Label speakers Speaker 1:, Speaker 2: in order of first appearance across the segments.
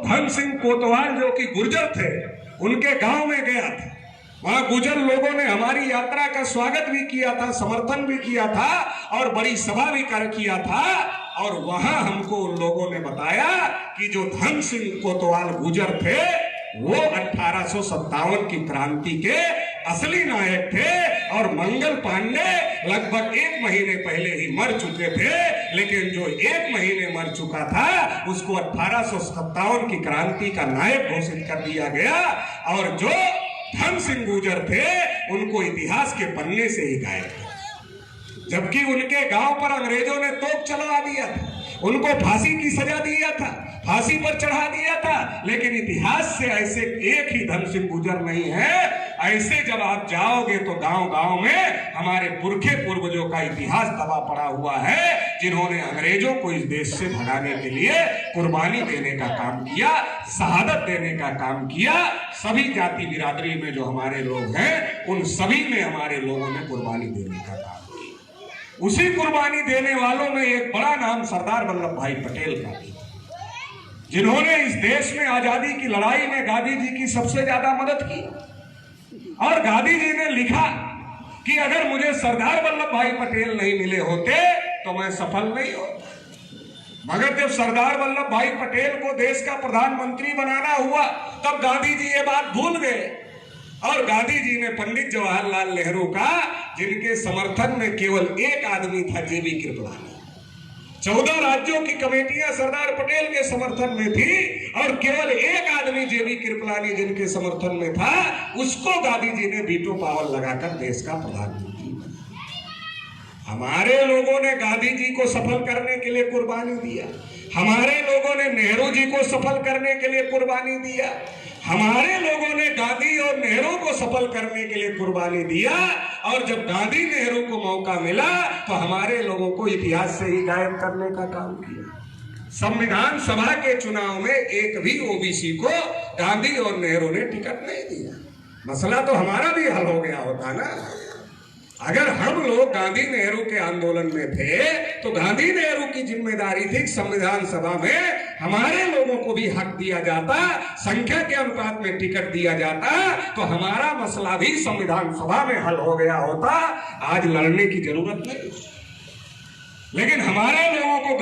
Speaker 1: धन सिंह कोतवाल जो कि गुर्जर थे, उनके गांव में गया था। वहां गुर्जर लोगों ने हमारी यात्रा का स्वागत भी किया था, समर्थन भी किया था और बड़ी सभा भी किया था। और वहां हमको उन लोगों ने बताया कि जो धन सिंह कोतवाल गुर्जर थे वो 1857 की क्रांति के असली नायक थे और मंगल पांडे लगभग 1 महीने पहले ही मर चुके थे। लेकिन जो 1 महीने मर चुका था उसको 1857 की क्रांति का नायक घोषित कर दिया गया और जो धन सिंह गुर्जर थे उनको इतिहास के पन्ने से ही गायब किया। जबकि उनके गांव पर अंग्रेजों ने तोप चलवा दिया था, उनको फांसी की सजा दिया था, फांसी पर चढ़ा दिया था, लेकिन इतिहास से ऐसे एक ही धन सिंह गुर्जर नहीं है। ऐसे जब आप जाओगे तो गांव गांव में हमारे पुरखे पूर्वजों का इतिहास दबा पड़ा हुआ है, जिन्होंने अंग्रेजों को इस देश से भगाने के लिए कुर्बानी देने का काम किया, शहादत देने का काम किया। सभी जाति बिरादरी में जो हमारे लोग हैं उन सभी में हमारे लोगों ने कुर्बानी देने का काम किया। उसी कुर्बानी देने वालों में एक बड़ा नाम सरदार वल्लभ भाई पटेल का भी, जिन्होंने इस देश में आजादी की लड़ाई में गांधी जी की सबसे ज्यादा मदद की। और गांधी जी ने लिखा कि अगर मुझे सरदार वल्लभ भाई पटेल नहीं मिले होते तो मैं सफल नहीं होता। मगर जब सरदार वल्लभ भाई पटेल को देश का प्रधानमंत्री बनाना हुआ तब गांधी जी ये बात भूल गए और गांधी जी ने पंडित जवाहरलाल नेहरू का, जिनके समर्थन में केवल एक आदमी था, जेबी कृपलानी, 14 राज्यों की कमेटियां सरदार पटेल के समर्थन में थी और केवल एक आदमी जेबी कृपलानी जिनके समर्थन में था, उसको गांधी जी ने वीटो पावर लगाकर देश का प्रधानमंत्री बनाया। हमारे लोगों ने गांधी जी को सफल करने के लिए कुर्बानी दिया, हमारे लोगों ने नेहरू जी को सफल करने के लिए कुर्बानी दिया, हमारे लोगों ने गांधी और नेहरू को सफल करने के लिए कुर्बानी दिया। और जब गांधी नेहरू को मौका मिला तो हमारे लोगों को इतिहास से ही गायब करने का काम किया। संविधान सभा के चुनाव में एक भी ओबीसी को गांधी और नेहरू ने टिकट नहीं दिया। मसला तो हमारा भी हल हो गया होता ना। अगर हम लोग गांधी नेहरू के आंदोलन में थे तो गांधी नेहरू की जिम्मेदारी थी संविधान सभा में हमारे लोगों को भी हक दिया जाता, संख्या के अनुपात में टिकट दिया जाता, तो हमारा मसला भी संविधान सभा में हल हो गया होता। आज लड़ने की जरूरत नहीं। लेकिन हमारे लोगों को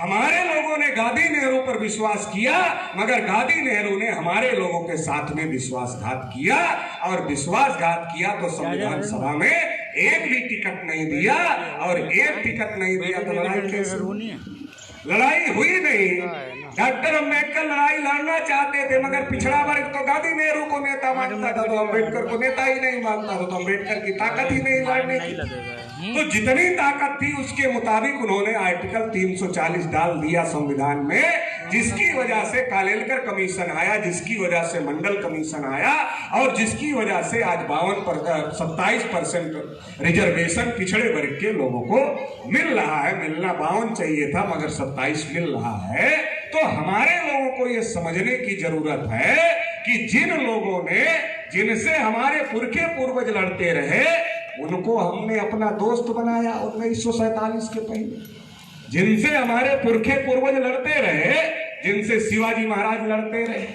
Speaker 1: हमारे लोगों ने गांधी नेहरू पर विश्वास किया, मगर गांधी नेहरू ने हमारे लोगों के साथ में विश्वासघात किया और विश्वासघात किया तो संविधान सभा में एक भी टिकट नहीं दिया। और एक टिकट नहीं दिया तो लड़ाई कैसे होनी? लड़ाई हुई नहीं। डॉक्टर अम्बेडकर लड़ाई लड़ना चाहते थे, मगर पिछड़ा वर्ग तो गांधी नेहरू को नेता मानता था, तो अम्बेडकर को नेता ही नहीं मानता था, तो अम्बेडकर की ताकत ही नहीं लड़ने की। तो जितनी ताकत थी उसके मुताबिक उन्होंने आर्टिकल 340 डाल दिया संविधान में, जिसकी वजह से कालेलकर कमीशन आया, जिसकी वजह से मंडल कमीशन आया और जिसकी वजह से आज 27% रिजर्वेशन पिछड़े वर्ग के लोगों को मिल रहा है। मिलना 52 चाहिए था, मगर 27 मिल रहा है। तो हमारे लोगों को यह समझने की जरूरत है कि जिन लोगों ने, जिनसे हमारे पुरखे पूर्वज लड़ते रहे, उनको हमने अपना दोस्त बनाया 1947 के पहले। जिनसे हमारे पुरखे पूर्वज लड़ते रहे, जिनसे शिवाजी महाराज लड़ते रहे,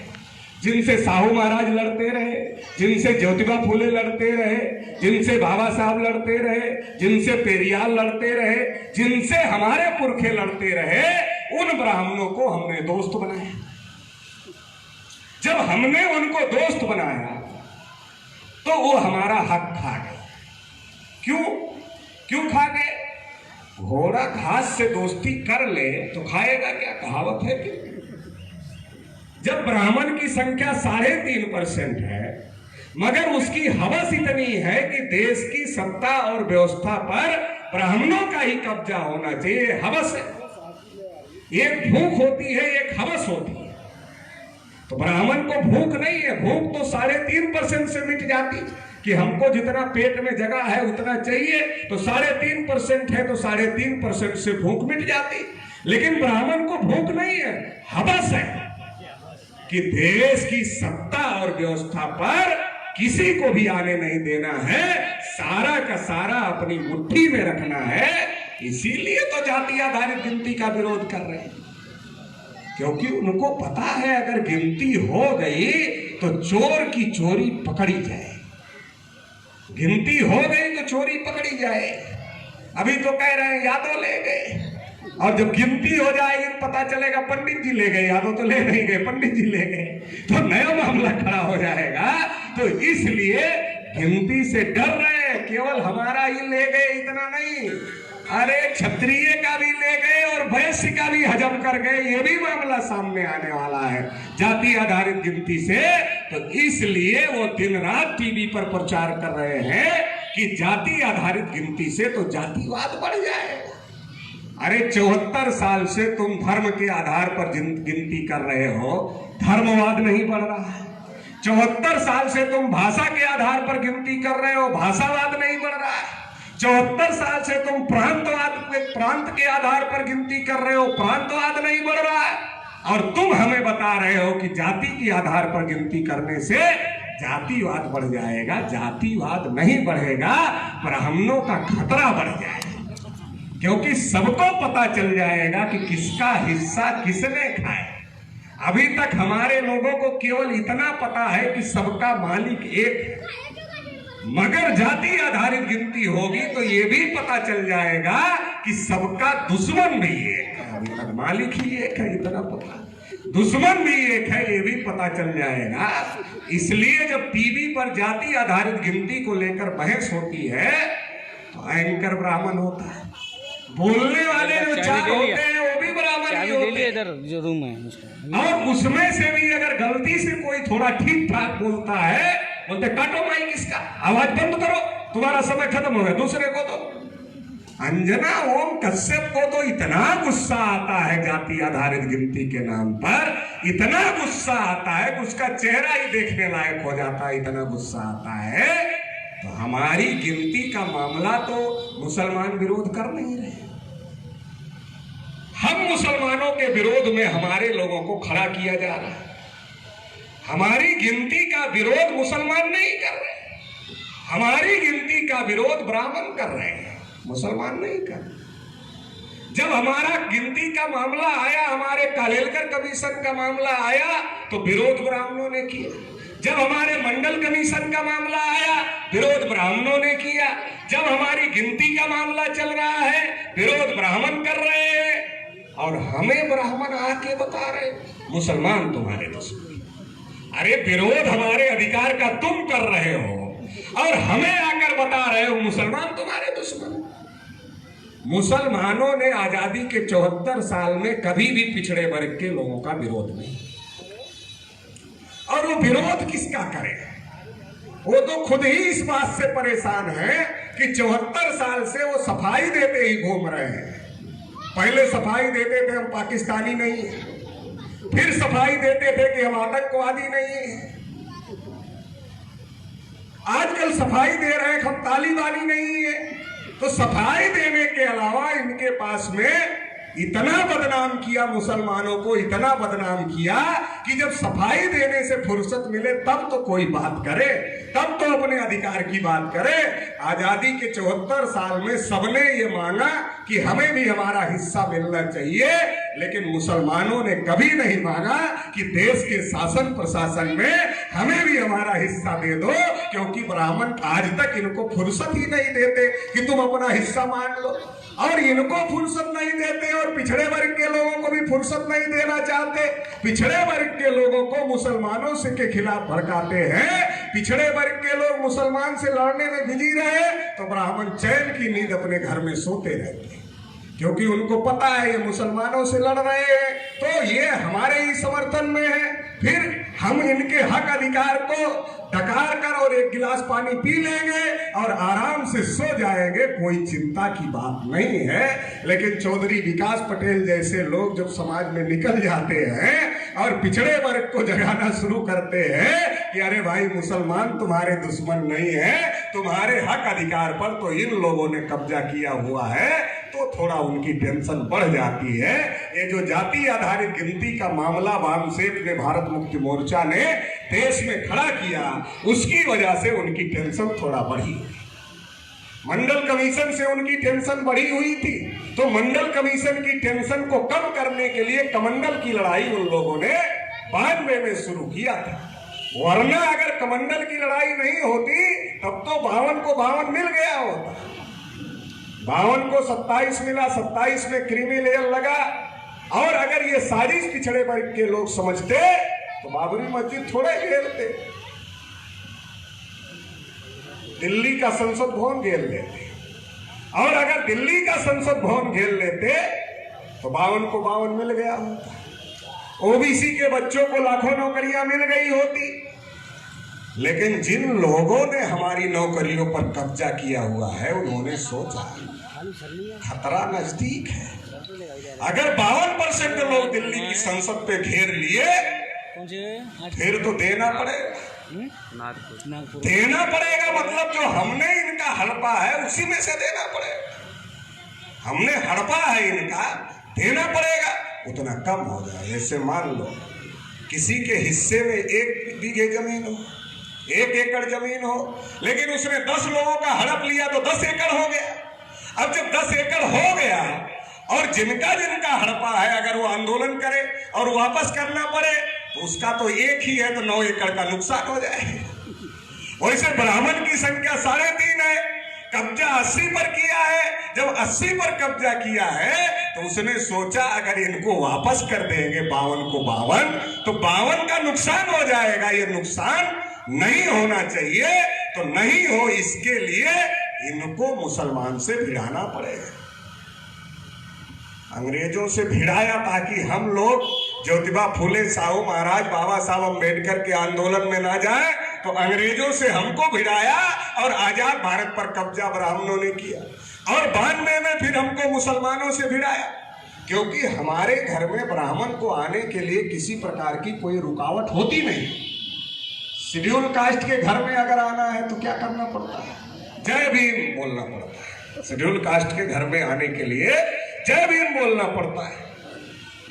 Speaker 1: जिनसे साहू महाराज लड़ते रहे, जिनसे ज्योतिबा फूले लड़ते रहे, जिनसे बाबा साहब लड़ते रहे, जिनसे पेरियार लड़ते रहे, जिनसे हमारे पुरखे लड़ते रहे, उन ब्राह्मणों को हमने दोस्त बनाया। जब हमने उनको दोस्त बनाया तो वो हमारा हक खा गए। क्यों खा गए? घोड़ा घास से दोस्ती कर ले तो खाएगा क्या? कहावत है कि जब ब्राह्मण की संख्या 3.5% है, मगर उसकी हवस इतनी है कि देश की सत्ता और व्यवस्था पर ब्राह्मणों का ही कब्जा होना चाहिए। हवस है, एक भूख होती है, एक हवस होती है। तो ब्राह्मण को भूख नहीं है, भूख तो 3.5% से मिट जाती कि हमको जितना पेट में जगह है उतना चाहिए, तो 3.5% है तो 3.5% से भूख मिट जाती। लेकिन ब्राह्मण को भूख नहीं है, हवस है कि देश की सत्ता और व्यवस्था पर किसी को भी आने नहीं देना है, सारा का सारा अपनी मुट्ठी में रखना है। इसीलिए तो जाति आधारित गिनती का विरोध कर रहे हैं। क्योंकि उनको पता है अगर गिनती हो गई तो चोर की चोरी पकड़ी जाए। गिनती हो गई तो चोरी पकड़ी जाए। अभी तो कह रहे हैं यादव ले गए, और जब गिनती हो जाएगी पता चलेगा पंडित जी ले गए, यादव तो ले नहीं गए, पंडित जी ले गए, तो नया मामला खड़ा हो जाएगा। तो इसलिए गिनती से डर रहे हैं। केवल हमारा ही ले गए इतना नहीं, अरे क्षत्रिय का भी ले गए और वैश्य का भी हजम कर गए, ये भी मामला सामने आने वाला है जाति आधारित गिनती से। तो इसलिए वो दिन रात टीवी पर प्रचार कर रहे हैं कि जाति आधारित गिनती से तो जातिवाद बढ़ जाएगा। अरे 74 साल से तुम धर्म के आधार पर गिनती कर रहे हो, धर्मवाद नहीं बढ़ रहा है। 74 साल से तुम भाषा के आधार पर गिनती कर रहे हो, भाषावाद नहीं बढ़ रहा है। 74 साल से तुम प्रांत के आधार पर गिनती कर रहे हो, प्रांतवाद नहीं बढ़ रहा है। और तुम हमें बता रहे हो कि जाति के आधार पर गिनती करने से जातिवाद बढ़ जाएगा। जातिवाद नहीं बढ़ेगा, ब्राह्मणों का खतरा बढ़ जाएगा, क्योंकि सबको पता चल जाएगा कि किसका हिस्सा किसने खाया। अभी तक हमारे लोगों को केवल इतना पता है कि सबका मालिक एक है, मगर जाति आधारित गिनती होगी तो ये भी पता चल जाएगा कि सबका दुश्मन भी एक है। अभी तक मालिक ही एक है इतना पता, दुश्मन भी एक है ये भी पता चल जाएगा। इसलिए जब टीवी पर जाति आधारित गिनती को लेकर बहस होती है तो एंकर ब्राह्मण होता है, बोलने वाले जो चार होते हैं वो भी ब्राह्मण ही होते हैं।
Speaker 2: इधर जो रूम है
Speaker 1: और उसमें से भी अगर गलती से कोई थोड़ा ठीक ठाक बोलता है, बोलते काटो माइक इसका, आवाज बंद करो, तुम्हारा समय खत्म हो गया, दूसरे को तो। अंजना ओम कश्यप को तो इतना गुस्सा आता है जाति आधारित गिनती के नाम पर, इतना गुस्सा आता है कि उसका चेहरा ही देखने लायक हो जाता है, इतना गुस्सा आता है। तो हमारी गिनती का मामला तो मुसलमान विरोध कर नहीं रहे। हम मुसलमानों के विरोध में हमारे लोगों को खड़ा किया जा रहा है। हमारी गिनती का विरोध मुसलमान नहीं कर रहे, हमारी गिनती का विरोध ब्राह्मण कर रहे हैं, मुसलमान नहीं कर रहे। जब हमारा गिनती का मामला आया, हमारे कालेलकर कमीशन का मामला आया तो विरोध ब्राह्मणों ने किया। जब हमारे मंडल कमीशन का मामला आया विरोध ब्राह्मणों ने किया। जब हमारी गिनती का मामला चल रहा है विरोध ब्राह्मण कर रहे हैं, और हमें ब्राह्मण आके बता रहे मुसलमान तुम्हारे दुश्मन। अरे विरोध हमारे अधिकार का तुम कर रहे हो और हमें आकर बता रहे हो मुसलमान तुम्हारे दुश्मन। मुसलमानों ने आजादी के 74 साल में कभी भी पिछड़े वर्ग के लोगों का विरोध नहीं, और वो विरोध किसका करे? वो तो खुद ही इस बात से परेशान है कि 74 साल से वो सफाई देते ही घूम रहे हैं। पहले सफाई देते थे हम पाकिस्तानी नहीं है, फिर सफाई देते थे कि हम आतंकवादी नहीं है, आजकल सफाई दे रहे हैं कि हम तालिबानी नहीं है। तो सफाई देने के अलावा इनके पास में इतना बदनाम किया मुसलमानों को, इतना बदनाम किया कि जब सफाई देने से फुर्सत मिले तब तो कोई बात करे, तब तो अपने अधिकार की बात करे। आजादी के 74 साल में सबने ये मांगा कि हमें भी हमारा हिस्सा मिलना चाहिए, लेकिन मुसलमानों ने कभी नहीं मांगा कि देश के शासन प्रशासन में हमें भी हमारा हिस्सा दे दो, क्योंकि ब्राह्मण आज तक इनको फुर्सत ही नहीं देते कि तुम अपना हिस्सा मांग लो, और इनको फुर्सत नहीं देते और पिछड़े वर्ग के लोगों को भी फुर्सत नहीं देना चाहते। पिछड़े वर्ग के लोगों को मुसलमानों से के खिलाफ भड़काते हैं। पिछड़े वर्ग के लोग मुसलमान से लड़ने में बिजी रहे तो ब्राह्मण चैन की नींद अपने घर में सोते रहते हैं, क्योंकि उनको पता है ये मुसलमानों से लड़ रहे हैं तो ये हमारे ही समर्थन में है। फिर हम इनके हक अधिकार को डकार कर और एक गिलास पानी पी लेंगे और आराम से सो जाएंगे, कोई चिंता की बात नहीं है। लेकिन चौधरी विकास पटेल जैसे लोग जब समाज में निकल जाते हैं और पिछड़े वर्ग को जगाना शुरू करते हैं कि अरे भाई मुसलमान तुम्हारे दुश्मन नहीं है, तुम्हारे हक अधिकार पर तो इन लोगों ने कब्जा किया हुआ है, तो थोड़ा उनकी टेंशन बढ़ जाती है। ये जो जाति आधारित गिनती का मामला वामसेफ ने, भारत मुक्ति मोर्चा ने देश में खड़ा किया, उसकी वजह से उनकी टेंशन थोड़ा बढ़ी। मंडल कमीशन से उनकी टेंशन बढ़ी हुई थी, तो मंडल कमीशन की टेंशन को कम करने के लिए कमंडल की लड़ाई उन लोगों ने 92 में शुरू किया था। वरना अगर कमंडल की लड़ाई नहीं होती तब तो 52 को 52 मिल गया होता। 52 को 27 मिला, 27 में क्रीमी लेयर लगा। और अगर ये साजिश पिछड़े वर्ग के लोग समझते तो बाबरी मस्जिद थोड़े घेरते, दिल्ली का संसद भवन घेर लेते। और अगर दिल्ली का संसद भवन घेर लेते तो 52 को 52 मिल गया होता। ओबीसी के बच्चों को लाखों नौकरियां मिल गई होती। लेकिन जिन लोगों ने हमारी नौकरियों पर कब्जा किया हुआ है उन्होंने सोचा खतरा नजदीक है। अगर 52% लोग दिल्ली की संसद पे घेर लिए फिर तो देना पड़ेगा। देना पड़ेगा मतलब जो हमने इनका हड़पा है उसी में से देना पड़ेगा। हमने हड़पा है इनका, देना पड़ेगा। उतना कम हो जाए। जैसे मान लो किसी के हिस्से में 1 बीघे जमीन हो, 1 एकड़ जमीन हो, लेकिन उसने 10 लोगों का हड़प लिया तो 10 एकड़ हो गया। अब जब 10 एकड़ हो गया और जिनका जिनका हड़पा है अगर वो आंदोलन करे और वापस करना पड़े तो उसका तो एक ही है, तो 9 एकड़ का नुकसान हो जाए। वैसे ब्राह्मण की संख्या 3.5 है, कब्जा 80 पर किया है। जब 80 पर कब्जा किया है तो उसने सोचा अगर इनको वापस कर देंगे 52 को 52 तो 52 का नुकसान हो जाएगा। ये नुकसान नहीं होना चाहिए, तो नहीं हो इसके लिए इनको मुसलमान से भिड़ाना पड़ेगा। अंग्रेजों से भिड़ाया ताकि हम लोग ज्योतिबा फूले, साहू महाराज, बाबा साहब अम्बेडकर के आंदोलन में ना जाए, तो अंग्रेजों से हमको भिड़ाया और आजाद भारत पर कब्जा ब्राह्मणों ने किया। और 92 में फिर हमको मुसलमानों से भिड़ाया, क्योंकि हमारे घर में ब्राह्मण को आने के लिए किसी प्रकार की कोई रुकावट होती नहीं। शेड्यूल कास्ट के घर में अगर आना है तो क्या करना पड़ता है? जय भीम बोलना पड़ता है। शेड्यूल कास्ट के घर में आने के लिए जय भीम बोलना पड़ता है,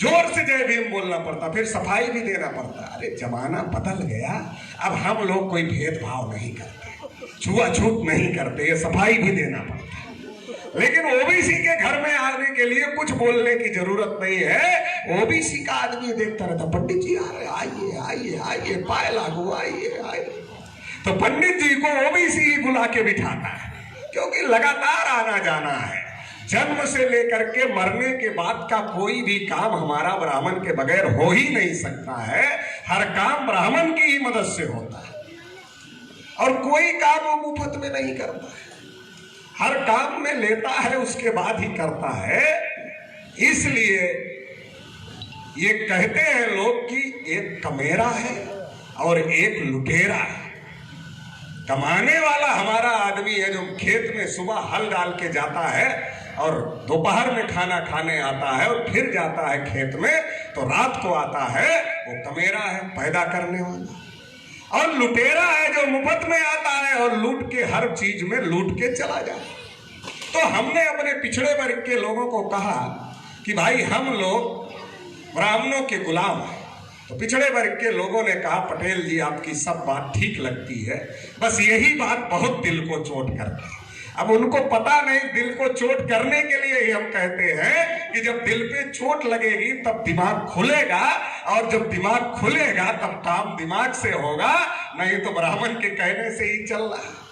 Speaker 1: जोर से जय भीम बोलना पड़ता, फिर सफाई भी देना पड़ता। अरे जमाना बदल गया, अब हम लोग कोई भेदभाव नहीं करते, छुआछूत नहीं करते, ये सफाई भी देना पड़ता। लेकिन ओबीसी के घर में आने के लिए कुछ बोलने की जरूरत नहीं है। ओबीसी का आदमी देखता रहता, पंडित जी आ रहे, आइए आइए आइए, पाए लागू, आइए आइए। तो पंडित जी को ओबीसी ही बुला के बिठाता है, क्योंकि लगातार आना जाना है। जन्म से लेकर के मरने के बाद का कोई भी काम हमारा ब्राह्मण के बगैर हो ही नहीं सकता है। हर काम ब्राह्मण की ही मदद से होता है, और कोई काम वो मुफ्त में नहीं करता है। हर काम में लेता है, उसके बाद ही करता है। इसलिए ये कहते हैं लोग कि एक कमेरा है और एक लुटेरा है। कमाने वाला हमारा आदमी है जो खेत में सुबह हल डाल के जाता है और दोपहर में खाना खाने आता है और फिर जाता है खेत में, तो रात को आता है, वो कमेरा है, पैदा करने वाला। और लुटेरा है जो मुफ्त में आता है और लूट के हर चीज में लूट के चला जाए। तो हमने अपने पिछड़े वर्ग के लोगों को कहा कि भाई हम लोग ब्राह्मणों के गुलाम हैं। तो पिछड़े वर्ग के लोगों ने कहा पटेल जी आपकी सब बात ठीक लगती है, बस यही बात बहुत दिल को चोट करती है। अब उनको पता नहीं, दिल को चोट करने के लिए ही हम कहते हैं कि जब दिल पे चोट लगेगी तब दिमाग खुलेगा, और जब दिमाग खुलेगा तब काम दिमाग से होगा, नहीं तो ब्राह्मण के कहने से ही चल रहा है।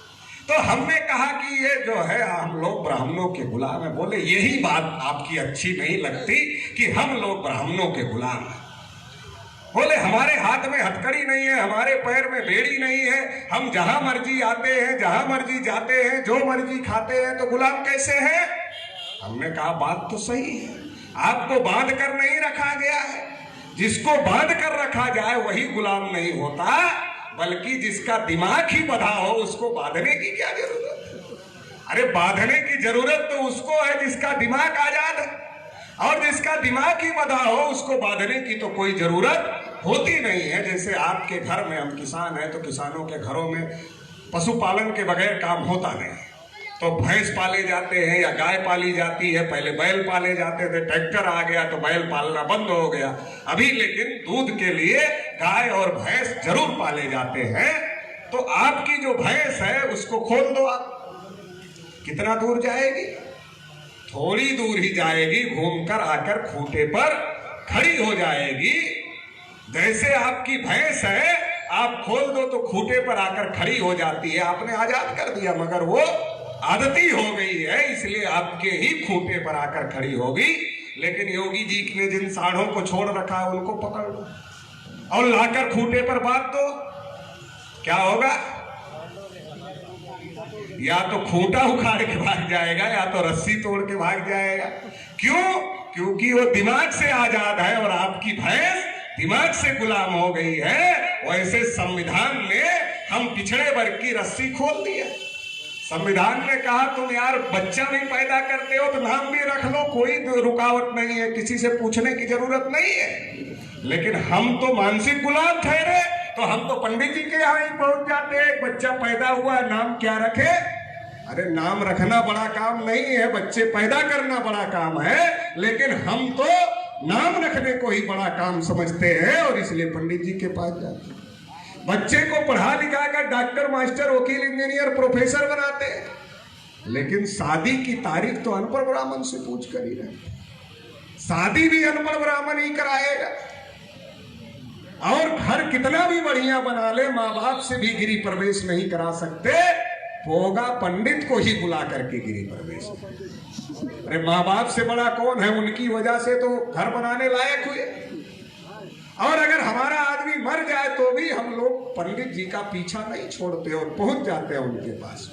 Speaker 1: तो हमने कहा कि ये जो है हम लोग ब्राह्मणों के गुलाम हैं। बोले यही बात आपकी अच्छी नहीं लगती कि हम लोग ब्राह्मणों के गुलाम हैं। बोले हमारे हाथ में हथकड़ी नहीं है, हमारे पैर में बेड़ी नहीं है, हम जहां मर्जी आते हैं, जहां मर्जी जाते हैं, जो मर्जी खाते हैं, तो गुलाम कैसे हैं? हमने कहा बात तो सही है, आपको बांध कर नहीं रखा गया है। जिसको बांध कर रखा जाए वही गुलाम नहीं होता, बल्कि जिसका दिमाग ही बंधा हो उसको बांधने की क्या जरूरत है? अरे बांधने की जरूरत तो उसको है जिसका दिमाग आजाद है, और जिसका दिमाग ही बंधा हो उसको बांधने की तो कोई जरूरत होती नहीं है। जैसे आपके घर में, हम किसान हैं तो किसानों के घरों में पशुपालन के बगैर काम होता नहीं, तो भैंस पाले जाते हैं या गाय पाली जाती है। पहले बैल पाले जाते थे, ट्रैक्टर आ गया तो बैल पालना बंद हो गया। अभी लेकिन दूध के लिए गाय और भैंस जरूर पाले जाते हैं। तो आपकी जो भैंस है उसको खोल दो आप, कितना दूर जाएगी? थोड़ी दूर ही जाएगी, घूमकर आकर खूंटे पर खड़ी हो जाएगी। जैसे आपकी भैंस है, आप खोल दो तो खूंटे पर आकर खड़ी हो जाती है। आपने आजाद कर दिया, मगर वो आदती हो गई है, इसलिए आपके ही खूंटे पर आकर खड़ी होगी। लेकिन योगी जी ने जिन साढ़ों को छोड़ रखा है उनको पकड़ लो और लाकर खूंटे पर बांध दो, क्या होगा? या तो खूंटा उखाड़ के भाग जाएगा या तो रस्सी तोड़ के भाग जाएगा। क्यों? क्योंकि वो दिमाग से आजाद है और आपकी भैंस दिमाग से गुलाम हो गई है। वैसे संविधान ने हम पिछड़े वर्ग की रस्सी खोल दी है। संविधान ने कहा तुम यार बच्चा भी पैदा करते हो तो नाम भी रख लो, कोई रुकावट नहीं है, किसी से पूछने की जरूरत नहीं है। लेकिन हम तो मानसिक गुलाम ठहरे, तो हम तो पंडित जी के यहाँ ही पहुंच जाते हैं। बच्चा पैदा हुआ, नाम क्या रखे? अरे नाम रखना बड़ा काम नहीं है, बच्चे पैदा करना बड़ा काम है। लेकिन हम तो नाम रखने को ही बड़ा काम समझते हैं और इसलिए पंडित जी के पास जाते हैं। बच्चे को पढ़ा लिखा कर डॉक्टर, मास्टर, वकील, इंजीनियर, प्रोफेसर बनाते हैं। लेकिन शादी की तारीख तो अनपढ़ ब्राह्मण से पूछ कर ही रहे। शादी भी अनपढ़ ब्राह्मण ही कराएगा। और घर कितना भी बढ़िया बना ले, माँ बाप से भी गिरी प्रवेश नहीं करा सकते, होगा पंडित को ही बुला करके गिरी प्रवेश। अरे माँ बाप से बड़ा कौन है? उनकी वजह से तो घर बनाने लायक हुए। और अगर हमारा आदमी मर जाए तो भी हम लोग पंडित जी का पीछा नहीं छोड़ते और पहुंच जाते हैं उनके पास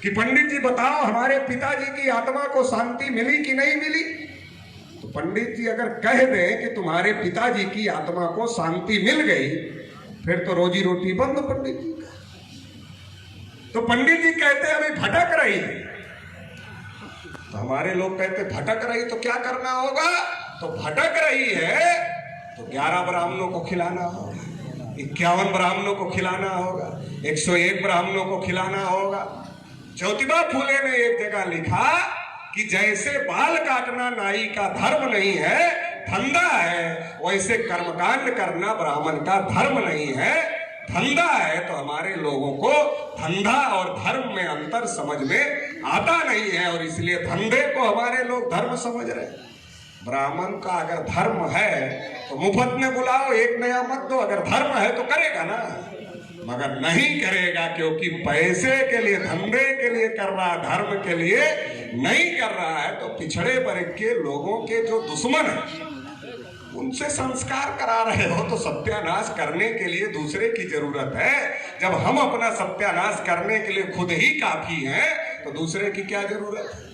Speaker 1: कि पंडित जी बताओ हमारे पिताजी की आत्मा को शांति मिली कि नहीं मिली? तो पंडित जी अगर कह दें कि तुम्हारे पिताजी की आत्मा को शांति मिल गई, फिर तो रोजी रोटी बंद पंडित जी का। तो पंडित जी कहते अभी भटक रही है, तो हमारे लोग कहते भटक रही तो क्या करना होगा? तो भटक रही है तो 11 ब्राह्मणों को खिलाना होगा, 51 ब्राह्मणों को खिलाना होगा, 101 ब्राह्मणों को खिलाना होगा। ज्योतिबा फूले ने एक जगह लिखा कि जैसे बाल काटना नाई का धर्म नहीं है, धंधा है, वैसे कर्मकांड करना ब्राह्मण का धर्म नहीं है, धंधा है। तो हमारे लोगों को धंधा और धर्म में अंतर समझ में आता नहीं है और इसलिए धंधे को हमारे लोग धर्म समझ रहे हैं। ब्राह्मण का अगर धर्म है तो मुफ्त में बुलाओ, एक नया मत दो। अगर धर्म है तो करेगा ना, मगर नहीं करेगा क्योंकि पैसे के लिए, धंधे के लिए कर रहा है, धर्म के लिए नहीं कर रहा है। तो पिछड़े वर्ग के लोगों के जो दुश्मन है उनसे संस्कार करा रहे हो तो सत्यानाश करने के लिए दूसरे की जरूरत है। जब हम अपना सत्यानाश करने के लिए खुद ही काफी हैं तो दूसरे की क्या जरूरत है?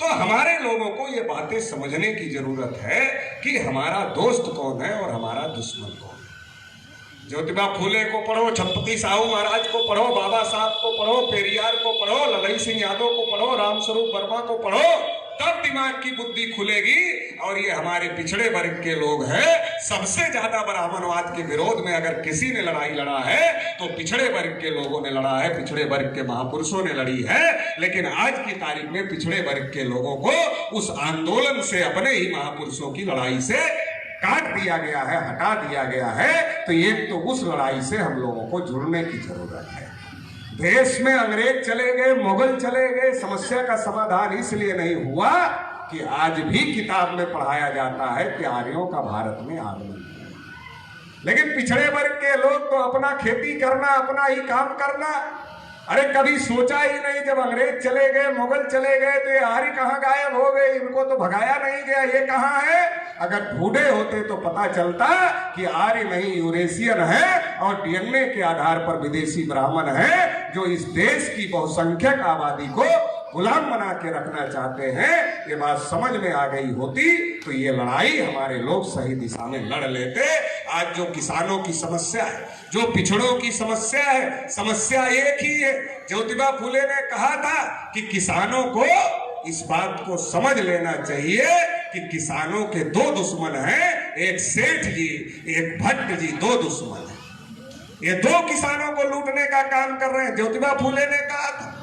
Speaker 1: तो हमारे लोगों को ये बातें समझने की जरूरत है कि हमारा दोस्त कौन है और हमारा दुश्मन कौन है। ज्योतिबा फूले को पढ़ो, छत्रपति साहू महाराज को पढ़ो, बाबा साहब को पढ़ो, पेरियार को पढ़ो, ललई सिंह यादव को पढ़ो, रामस्वरूप वर्मा को पढ़ो, तब दिमाग की बुद्धि खुलेगी। और ये हमारे पिछड़े वर्ग के लोग हैं, सबसे ज्यादा ब्राह्मणवाद के विरोध में अगर किसी ने लड़ाई लड़ा है तो पिछड़े वर्ग के लोगों ने लड़ा है, पिछड़े वर्ग के महापुरुषों ने लड़ी है। लेकिन आज की तारीख में पिछड़े वर्ग के लोगों को उस आंदोलन से, अपने ही महापुरुषों की लड़ाई से काट दिया गया है, हटा दिया गया है। तो एक तो उस लड़ाई से हम लोगों को जुड़ने की जरूरत है। देश में अंग्रेज चले गए, मुगल चले गए, समस्या का समाधान इसलिए नहीं हुआ कि आज भी किताब में पढ़ाया जाता है कि आर्यों का भारत में आगमन। लेकिन पिछड़े वर्ग के लोग तो अपना खेती करना, अपना ही काम करना। अरे कभी सोचा ही नहीं, जब अंग्रेज चले गए, मुगल चले गए तो ये आर्य कहाँ गायब हो गए, इनको तो भगाया नहीं गया, ये कहाँ है? अगर ढूंढे होते तो पता चलता कि आर्य नहीं यूरेशियन है और डीएनए के आधार पर विदेशी ब्राह्मण है जो इस देश की बहुसंख्यक आबादी को गुलाम बना के रखना चाहते हैं। ये बात समझ में आ गई होती तो ये लड़ाई हमारे लोग सही दिशा में लड़ लेते। आज जो किसानों की समस्या है, जो पिछड़ों की समस्या है, समस्या एक ही है। ज्योतिबा फूले ने कहा था कि किसानों को इस बात को समझ लेना चाहिए कि किसानों के दो दुश्मन हैं, एक सेठ जी, एक भट्ट जी, दो दुश्मन हैं। ये दो किसानों को लूटने का काम कर रहे हैं। ज्योतिबा फूले ने कहा था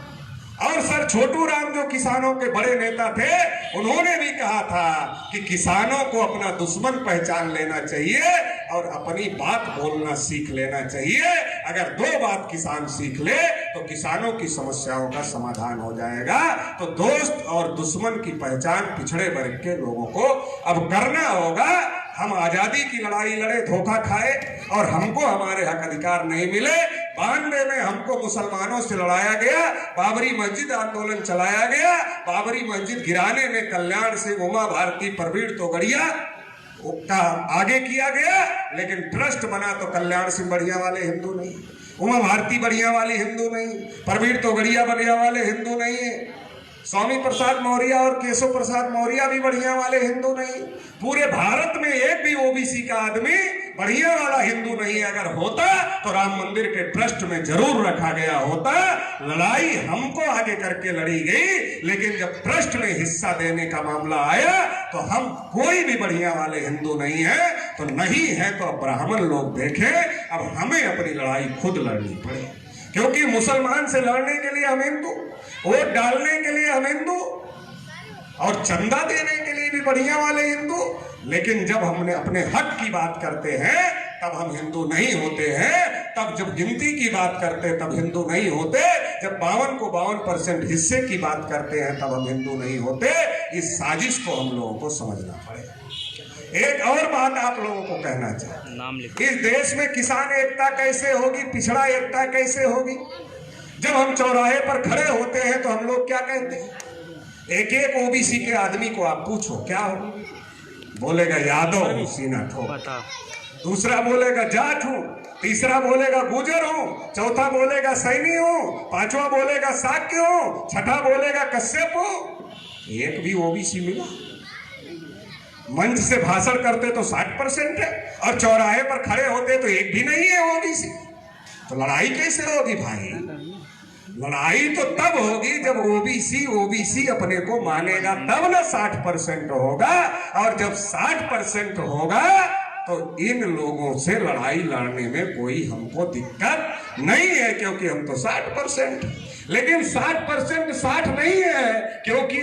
Speaker 1: और सर छोटू राम जो किसानों के बड़े नेता थे, उन्होंने भी कहा था कि किसानों को अपना दुश्मन पहचान लेना चाहिए और अपनी बात बोलना सीख लेना चाहिए। अगर दो बात किसान सीख ले तो किसानों की समस्याओं का समाधान हो जाएगा। तो दोस्त और दुश्मन की पहचान पिछड़े वर्ग के लोगों को अब करना होगा। हम आजादी की लड़ाई लड़े, धोखा खाए और हमको हमारे हक अधिकार नहीं मिले। 92 में हमको मुसलमानों से लड़ाया गया, बाबरी मस्जिद आंदोलन चलाया गया, बाबरी मस्जिद गिराने में कल्याण सिंह, उमा भारती, प्रवीण तोगड़िया का आगे किया गया, लेकिन ट्रस्ट बना तो कल्याण सिंह बढ़िया वाले हिंदू नहीं, उमा भारती बढ़िया वाली हिंदू नहीं, प्रवीण तोगड़िया बढ़िया वाले हिंदू नहीं है, स्वामी प्रसाद मौर्य और केशव प्रसाद मौर्य भी बढ़िया वाले हिंदू नहीं। पूरे भारत में एक भी ओबीसी का आदमी बढ़िया वाला हिंदू नहीं है। अगर होता तो राम मंदिर के ट्रस्ट में जरूर रखा गया होता। लड़ाई हमको आगे करके लड़ी गई, लेकिन जब ट्रस्ट में हिस्सा देने का मामला आया तो हम कोई भी बढ़िया वाले हिंदू नहीं है। तो नहीं है तो अब ब्राह्मण लोग देखें, अब हमें अपनी लड़ाई खुद लड़नी पड़े, क्योंकि मुसलमान से लड़ने के लिए हम हिंदू, वोट डालने के लिए हम हिंदू और चंदा देने के लिए भी बढ़िया वाले हिंदू, लेकिन जब हमने अपने हक की बात करते हैं तब हम हिंदू नहीं होते हैं। तब जब गिनती की बात करते हैं तब हिंदू नहीं होते। जब 52 को 52% हिस्से की बात करते हैं तब हम हिंदू नहीं होते। इस साजिश को हम लोगों को समझना पड़ेगा। एक और बात आप लोगों को कहना चाहते, इस देश में किसान एकता कैसे होगी, पिछड़ा एकता कैसे होगी? जब हम चौराहे पर खड़े होते हैं तो हम लोग क्या कहते हैं? एक एक ओबीसी के आदमी को आप पूछो क्या हो, बोलेगा यादव हूं, सीना ठोक। दूसरा बोलेगा जाट हूं, तीसरा बोलेगा गुजर हूं, चौथा बोलेगा सैनी हूं, पांचवा बोलेगा साक्य हूं, छठा बोलेगा कश्यप हूं। एक भी ओबीसी मिला? मंच से भाषण करते तो 60% है और चौराहे पर खड़े होते तो एक भी नहीं है ओबीसी। तो लड़ाई कैसे होगी भाई? लड़ाई तो तब होगी जब ओबीसी अपने को मानेगा, तब ना 60% होगा। और जब 60% होगा तो इन लोगों से लड़ाई लड़ने में कोई हमको दिक्कत नहीं है, क्योंकि हम तो 60%। लेकिन 60% 60 नहीं है, क्योंकि